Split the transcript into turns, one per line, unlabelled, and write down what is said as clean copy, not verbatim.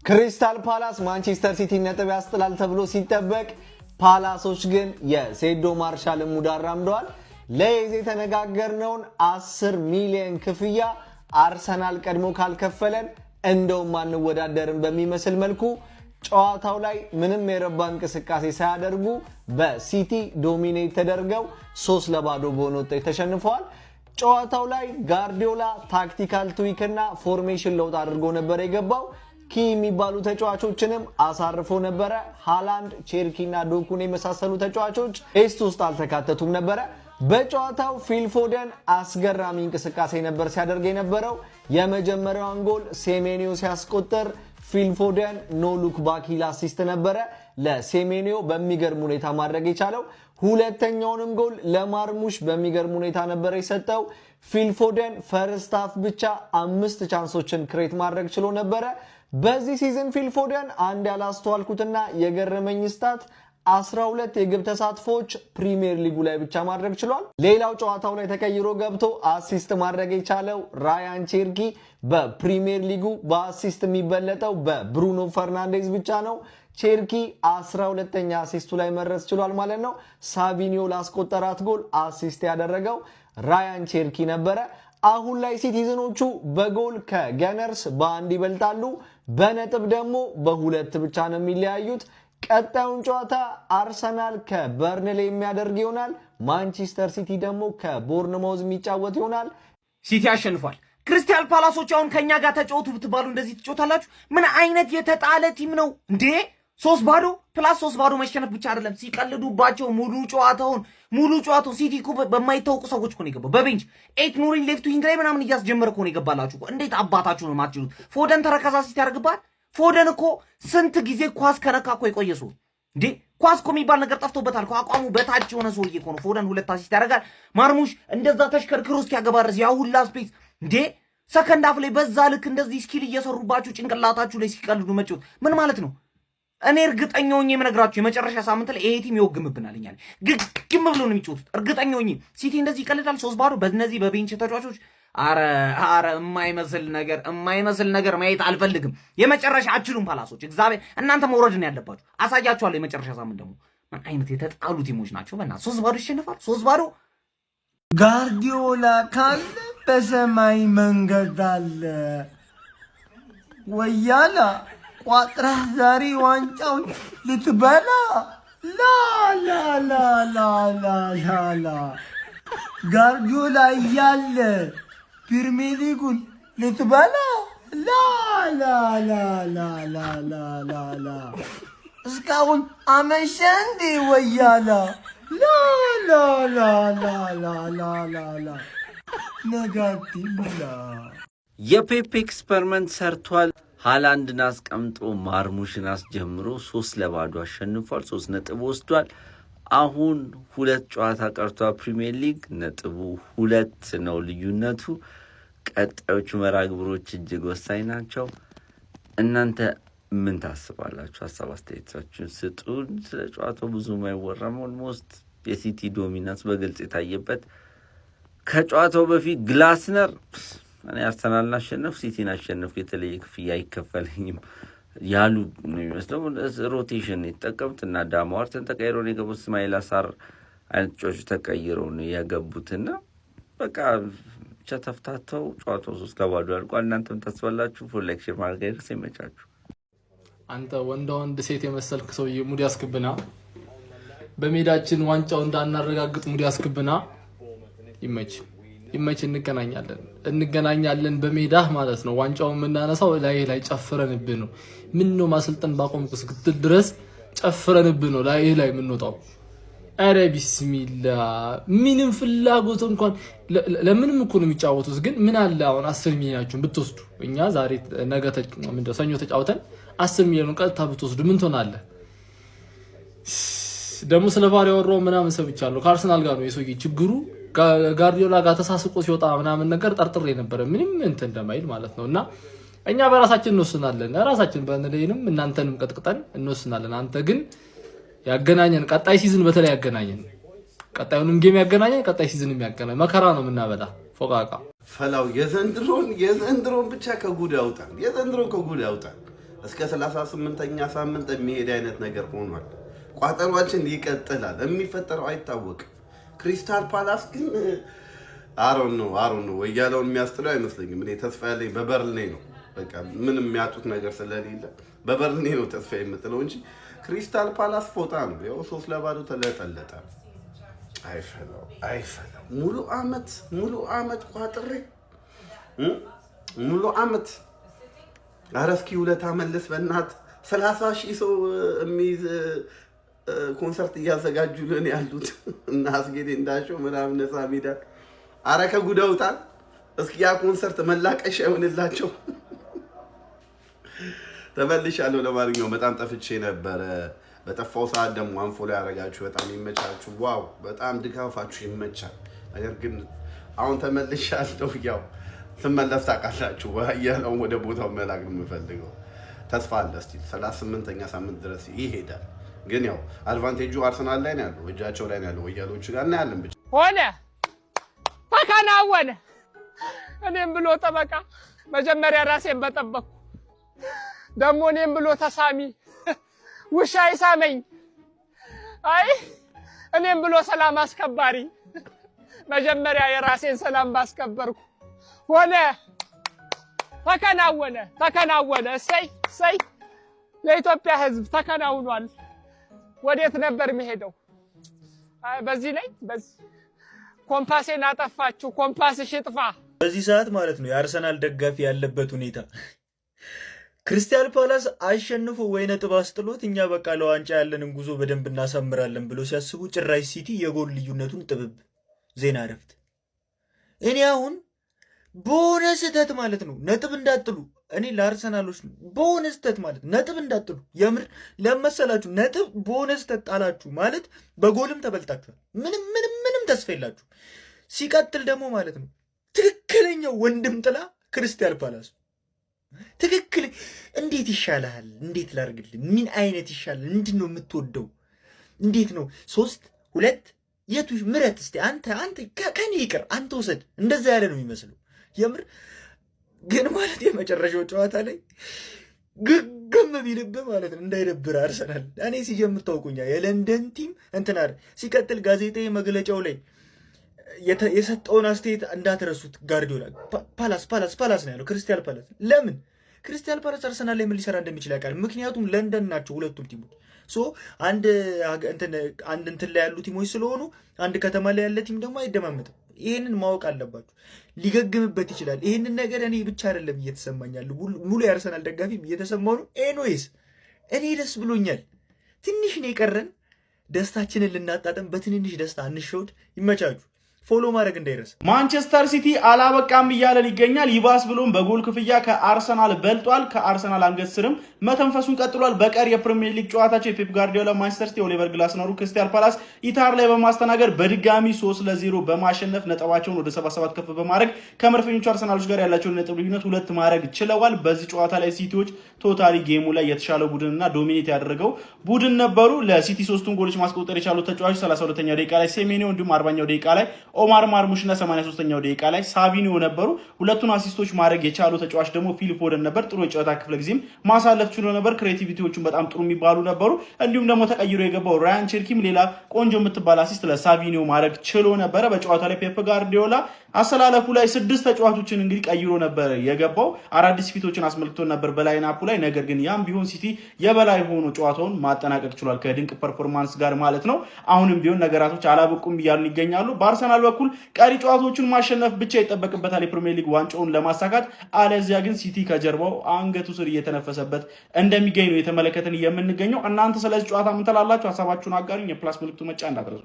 ክሪስታል ፓላስ ማንቸስተር ሲቲ ነጥብ ያስጥላል ተብሎ ሲጠበቅ ፓላሶች ግን የሴዶ ማርሻል ሙድ አራምደዋል። ለይዜ የተነጋገርነውን 10 ሚሊዮን ክፍያ አርሰናል ቀድሞ ካልከፈለን እንደውም አንወዳደርም በሚመስል መልኩ ጨዋታው ላይ ምንም የረባ እንቅስቃሴ ሳያደርጉ በሲቲ ዶሚኔት ተደርገው 3-0 በሆነ ውጤት ተሸንፈዋል። ጨዋታው ላይ ጋርዲዮላ ታክቲካል ትዊክ እና ፎርሜሽን ለውጥ አድርጎ ነበር የገባው። ኪ የሚባሉ ተጫዋቾችንም አሳርፎ ነበረ። ሃላንድ፣ ቼርኪ እና ዶኩን የመሳሰሉ ተጫዋቾች ቴስት ውስጥ አልተካተቱም ነበረ። በጨዋታው ፊል ፎደን አስገራሚ እንቅስቃሴ ነበር ሲያደርግ የነበረው። የመጀመሪያውን ጎል ሴሜኒዮ ሲያስቆጥር ፊል ፎደን ኖ ሉክ ባክ ሂል አሲስት ነበረ ለሴሜኒዮ በሚገርም ሁኔታ ማድረግ የቻለው። ሁለተኛውንም ጎል ለማርሙሽ በሚገርም ሁኔታ ነበር የሰጠው። ፊል ፎደን ፈርስት ሃፍ ብቻ 5 ቻንሶችን ክሬት ማድረግ ችሎ ነበረ። በዚህ ሲዝን ፊል ፎደን አንድ ያላስተዋልኩትና የገረመኝ ስታት 12 የግብ ተሳትፎች ፕሪሚየር ሊጉ ላይ ብቻ ማድረግ ችሏል። ሌላው ጨዋታው ላይ ተቀይሮ ገብቶ አሲስት ማድረግ የቻለው ራያን ቼርኪ በፕሪሚየር ሊጉ በአሲስት የሚበለጠው በብሩኖ ፈርናንዴዝ ብቻ ነው። ቼርኪ 12ኛ አሲስቱ ላይ መድረስ ችሏል ማለት ነው። ሳቪኒዮ ላስቆጠራት ጎል አሲስት ያደረገው ራያን ቼርኪ ነበረ። አሁን ላይ ሲቲዝኖቹ በጎል ከገነርስ በአንድ ይበልጣሉ፣ በነጥብ ደግሞ በ2 ብቻ ነው የሚለያዩት። ቀጣዩን ጨዋታ አርሰናል ከበርንሌ የሚያደርግ ይሆናል። ማንቸስተር ሲቲ ደግሞ ከቦርንማውዝ የሚጫወት ይሆናል።
ሲቲ አሸንፏል። ክሪስታል ፓላሶች አሁን ከኛ ጋር ተጫወቱ ብትባሉ እንደዚህ ትጫወታላችሁ? ምን አይነት የተጣለ ቲም ነው እንዴ? 3-0 + 3-0 መሸነፍ ብቻ አይደለም ሲቀልዱባቸው ሙሉ ጨዋታውን ሲቲ እኮ በማይታወቁ ሰዎች እኮ ነው የገባው። በቤንች ኤት ኑሪን ሌፍት ዊንግ ላይ ምናምን እያስጀመረ እኮ ነው የገባላችሁ። እንዴት አባታችሁ ነው የማትችሉት? ፎደን ተረከዛ ሲቲ ያደርግባል። ፎደን እኮ ስንት ጊዜ ኳስ ከነካ እኮ የቆየ ሰው እንዴ! ኳስ እኮ የሚባል ነገር ጠፍቶበታል። አቋሙ በታች የሆነ ሰውዬ እኮ ነው። ፎደን 2 አሲስት ያደርጋል። ማርሙሽ እንደዛ ተሽከርክሮ እስኪያገባ ድረስ ያ ሁላ ስፔስ እንዴ! ሰከንድ አፍ ላይ በዛ ልክ እንደዚህ ስኪል እየሰሩባችሁ ጭንቅላታችሁ ላይ ሲቀልዱ መጫወት ምን ማለት ነው? እኔ እርግጠኛ ሆኜ የምነግራችሁ የመጨረሻ ሳምንት ላይ ይሄ ቲም ይወግምብናል። እኛ ግግም ብሎ ነው የሚጫወቱት። እርግጠኛ ሆኜ ሲቲ እንደዚህ ይቀልዳል 3-0 በእነዚህ በቤንች ተጫዋቾች። አረ የማይመስል ነገር ማየት አልፈልግም። የመጨረሻ አችሉም ፓላሶች፣ እግዚአብሔር እናንተ መውረድ ነው ያለባችሁ። አሳያችኋለሁ። የመጨረሻ ሳምንት ደግሞ ምን አይነት የተጣሉ ቲሞች ናቸው። በእናትህ 3-0 ይሸነፋል። 3-0
ጋርዲዮላ ካለ በሰማይ መንገድ አለ። ወያላ ቋጥረህ ዛሬ ዋንጫውን ልትበላ ላ ጋርዲዮላ እያለ ፕሪሚየር ሊጉን ልትበላ ላ እስካሁን አመሸ እንዴ ወያላ ላ ነጋቲላ
የፔፕ ኤክስፐሪመንት ሰርቷል። ሃላንድን አስቀምጦ ማርሙሽን አስጀምሮ 3-0 አሸንፏል። 3 ነጥብ ወስዷል። አሁን 2 ጨዋታ ቀርቷል። ፕሪሚየር ሊግ ነጥቡ 2 ነው ልዩነቱ። ቀጣዮቹ መርሃ ግብሮች እጅግ ወሳኝ ናቸው። እናንተ ምን ታስባላችሁ? ሀሳብ አስተያየታችሁን ስጡን። ስለ ጨዋታው ብዙም አይወራም። ኦልሞስት የሲቲ ዶሚናንስ በግልጽ የታየበት ከጨዋታው በፊት ግላስነር እኔ አርሰናልን አሸነፍ ሲቲን አሸነፍ የተለየ ክፍያ አይከፈለኝም ያሉ ነው የሚመስለው። ሮቴሽን የተጠቀሙት እና ዳማዋርተን ተቀይሮ ነው የገቡት። እስማኤል አሳር አይነት ጮች ተቀይረው ነው ያገቡትና በቃ ብቻ ተፍታተው ጨዋታው 3-0 አልቋል። እናንተም ታስባላችሁ? ፎሌክሽን ማድረግ አይደርስ ይመቻችሁ።
አንተ ወንድ ሴት የመሰልክ ሰውዬ ሙድ ያስክብና በሜዳችን ዋንጫው እንዳናረጋግጥ ሙድ ያስክብና። ይመች እንገናኛለን በሜዳህ ማለት ነው። ዋንጫውን የምናነሳው ላይ ጨፍረንብህ ነው። ምን ነው ማሰልጠን ባቆምኩ እስክትል ድረስ ጨፍረንብህ ነው ላይ የምንወጣው። አረ ቢስሚላ ምንም ፍላጎት እንኳን ለምንም እኮ ነው የሚጫወቱት። ግን ምን አለ አሁን 10 ሚሊዮናችሁን ብትወስዱ፣ እኛ ዛሬ ነገ ሰኞ ተጫውተን 10 ሚሊዮን ቀጥታ ብትወስዱ ምን ትሆናለህ? ደግሞ ስለ ቫር ያወራው ምናምን ሰብቻለሁ። ከአርሰናል ጋር ነው የሰውዬ ችግሩ። ጋርዲዮላ ጋር ተሳስቆ ሲወጣ ምናምን ነገር ጠርጥሬ ነበር ምንም እንትን እንደማይል ማለት ነውና እኛ በራሳችን እንወስናለን። ራሳችን በእንደሌንም እናንተንም ቀጥቅጠን እንወስናለን። አንተ ግን ያገናኘን ቀጣይ ሲዝን በተለይ ያገናኘን ቀጣዩንም ጌም ያገናኘን ቀጣይ ሲዝንም ያገናኘን መከራ ነው የምናበላ ፎቃቃ
ፈላው የዘንድሮን ብቻ ከጉድ ያውጣል። የዘንድሮን ከጉድ ያውጣል። እስከ 38ኛ ሳምንት የሚሄድ አይነት ነገር ሆኗል። ቋጠሯችን ይቀጥላል። የሚፈጠረው አይታወቅም። ክሪስታል ፓላስ ግን አሮን ነው ወያለውን የሚያስጥለው አይመስለኝም። እኔ ተስፋ ያለኝ በበርንሌ ነው። በቃ ምንም የሚያጡት ነገር ስለሌለ በበርንሌ ነው ተስፋ የምጥለው እንጂ ክሪስታል ፓላስ ፎታ ነው። ያው 3-0 ተለጠለጠ። አይፈላው ሙሉ አመት ቋጥሬ ሙሉ አመት አረስኪ ውለታ መልስ በእናት 30,000 ሰው የሚይዝ ኮንሰርት እያዘጋጁልን ያሉት እና አስጌዴ እንዳሾ ምናምን ነፃ ሜዳ አረ ከጉዳውታል። እስኪ ያ ኮንሰርት መላቀሻ ይሆንላቸው። ተመልሻለሁ። ለማንኛውም በጣም ጠፍቼ ነበረ። በጠፋው ሰዓት ደግሞ አንፎሎ ያደረጋችሁ በጣም ይመቻችሁ። ዋው በጣም ድጋፋችሁ ይመቻል። ነገር ግን አሁን ተመልሻለሁ። ያው ስመለስ ታውቃላችሁ ያለው ወደ ቦታው መላክ ነው የምፈልገው። ተስፋ አለ እስቲ 38ኛ ሳምንት ድረስ ይሄዳል። ግን ያው አድቫንቴጁ አርሰናል ላይ ነው ያለው፣ እጃቸው ላይ ነው ያለው። ወያሎቹ ጋር እና ያለን ብቻ
ሆነ ተከናወነ። እኔም ብሎ ጠበቃ መጀመሪያ ራሴን በጠበቅኩ ደግሞ እኔም ብሎ ተሳሚ ውሻ ይሳመኝ። አይ እኔም ብሎ ሰላም አስከባሪ መጀመሪያ የራሴን ሰላም ባስከበርኩ ሆነ ተከናወነ። እሰይ የኢትዮጵያ ሕዝብ ተከናውኗል። ወዴት ነበር የሚሄደው? በዚህ ኮምፓሴን አጠፋችሁ። ኮምፓስሽ ይጥፋ።
በዚህ ሰዓት ማለት ነው የአርሰናል ደጋፊ ያለበት ሁኔታ ክሪስታል ፓላስ አሸንፎ ወይ ነጥብ አስጥሎት እኛ በቃ ለዋንጫ ያለንን ጉዞ በደንብ እናሳምራለን ብሎ ሲያስቡ ጭራሽ ሲቲ የጎል ልዩነቱን ጥብብ ዜና እረፍት። እኔ አሁን በሆነ ስህተት ማለት ነው ነጥብ እንዳጥሉ እኔ ለአርሰናሎች በሆነ ስህተት ማለት ነጥብ እንዳጥሉ የምር ለመሰላችሁ ነጥብ በሆነ ስህተት ጣላችሁ ማለት በጎልም ተበልጣችኋል። ምንም ተስፋ የላችሁ። ሲቀጥል ደግሞ ማለት ነው ትክክለኛው ወንድም ጥላ ክሪስታል ፓላስ ትክክል። እንዴት ይሻላል? እንዴት ላርግልህ? ምን አይነት ይሻላል? ምንድን ነው የምትወደው? እንዴት ነው 3-2 የቱ ምረት? እስቲ አንተ ከኔ ይቅር አንተ ወሰድ። እንደዛ ያለ ነው የሚመስለው የምር። ግን ማለት የመጨረሻው ጨዋታ ላይ ግግም ቢልብህ ማለት ነው እንዳይደብር አርሰናል። እኔ ሲጀምር ታውቁኛ የለንደን ቲም እንትና ሲቀጥል ጋዜጣዊ መግለጫው ላይ የሰጠውን አስተያየት እንዳትረሱት። ጋርዲዮላ ፓላስ ነው ያለው፣ ክሪስታል ፓላስ። ለምን ክሪስታል ፓላስ አርሰናል ላይ ምን ሊሰራ እንደሚችል ያውቃል። ምክንያቱም ለንደን ናቸው ሁለቱም ቲሞች። አንድ እንትን ላይ ያሉ ቲሞች ስለሆኑ አንድ ከተማ ላይ ያለ ቲም ደግሞ አይደማመጥም። ይህንን ማወቅ አለባችሁ። ሊገግምበት ይችላል። ይህንን ነገር እኔ ብቻ አይደለም እየተሰማኛል፣ ሙሉ የአርሰናል ደጋፊ እየተሰማው ነው። ኤንዌይስ እኔ ደስ ብሎኛል። ትንሽ ነው የቀረን ደስታችንን ልናጣጠም። በትንንሽ ደስታ እንሸውድ። ይመቻችሁ። ፎሎ ማድረግ እንዳይረሳ።
ማንቸስተር ሲቲ አላበቃም እያለን ይገኛል። ይባስ ብሎም በጎል ክፍያ ከአርሰናል በልጧል። ከአርሰናል አንገት ስርም መተንፈሱን ቀጥሏል። በቀር የፕሪሚየር ሊግ ጨዋታቸው የፔፕ ጋርዲዮላ ማንቸስተር ሲቲ ኦሊቨር ግላስነሩ ክሪስታል ፓላስ ኢታር ላይ በማስተናገድ በድጋሚ 3-0 በማሸነፍ ነጥባቸውን ወደ 77 ከፍ በማድረግ ከመድፈኞቹ አርሰናሎች ጋር ያላቸውን ነጥብ ልዩነት 2 ማድረግ ችለዋል። በዚህ ጨዋታ ላይ ሲቲዎች ቶታሊ ጌሙ ላይ የተሻለ ቡድንና ዶሚኔት ያደረገው ቡድን ነበሩ። ለሲቲ 3 ጎሎች ማስቆጠር የቻሉ ተጫዋቾች 32ኛው ደቂቃ ላይ ሴሜኒዮ እንዲሁም 40ኛው ደቂቃ ላይ ኦማር ማርሙሽና 83ኛው ደቂቃ ላይ ሳቪኒዮ ነበሩ። ሁለቱን አሲስቶች ማድረግ የቻሉ ተጫዋች ደግሞ ፊል ፎደን ነበር። ጥሩ የጨዋታ ክፍለ ጊዜም ማሳለፍ ችሎ ነበር። ክሬቲቪቲዎቹም በጣም ጥሩ የሚባሉ ነበሩ። እንዲሁም ደግሞ ተቀይሮ የገባው ራያን ቸርኪም ሌላ ቆንጆ የምትባል አሲስት ለሳቪኒዮ ማድረግ ችሎ ነበረ። በጨዋታ ላይ ፔፕ ጋርዲዮላ አሰላለፉ ላይ 6 ተጫዋቾችን እንግዲህ ቀይሮ ነበር የገባው። አዳዲስ ፊቶችን አስመልክቶ ነበር በላይናፑ ላይ። ነገር ግን ያም ቢሆን ሲቲ የበላይ ሆኖ ጨዋታውን ማጠናቀቅ ችሏል ከድንቅ ፐርፎርማንስ ጋር ማለት ነው። አሁንም ቢሆን ነገራቶች አላበቁም እያሉ ይገኛሉ። በአርሰናል በኩል ቀሪ ጨዋታዎችን ማሸነፍ ብቻ ይጠበቅበታል የፕሪሚየር ሊግ ዋንጫውን ለማሳካት። አለዚያ ግን ሲቲ ከጀርባው አንገቱ ስር እየተነፈሰበት እንደሚገኝ ነው የተመለከትን የምንገኘው። እናንተ ስለዚህ ጨዋታ ምን ትላላችሁ? ሀሳባችሁን አጋሩኝ። የፕላስ ምልክቱ መጫ እንዳትረሱ።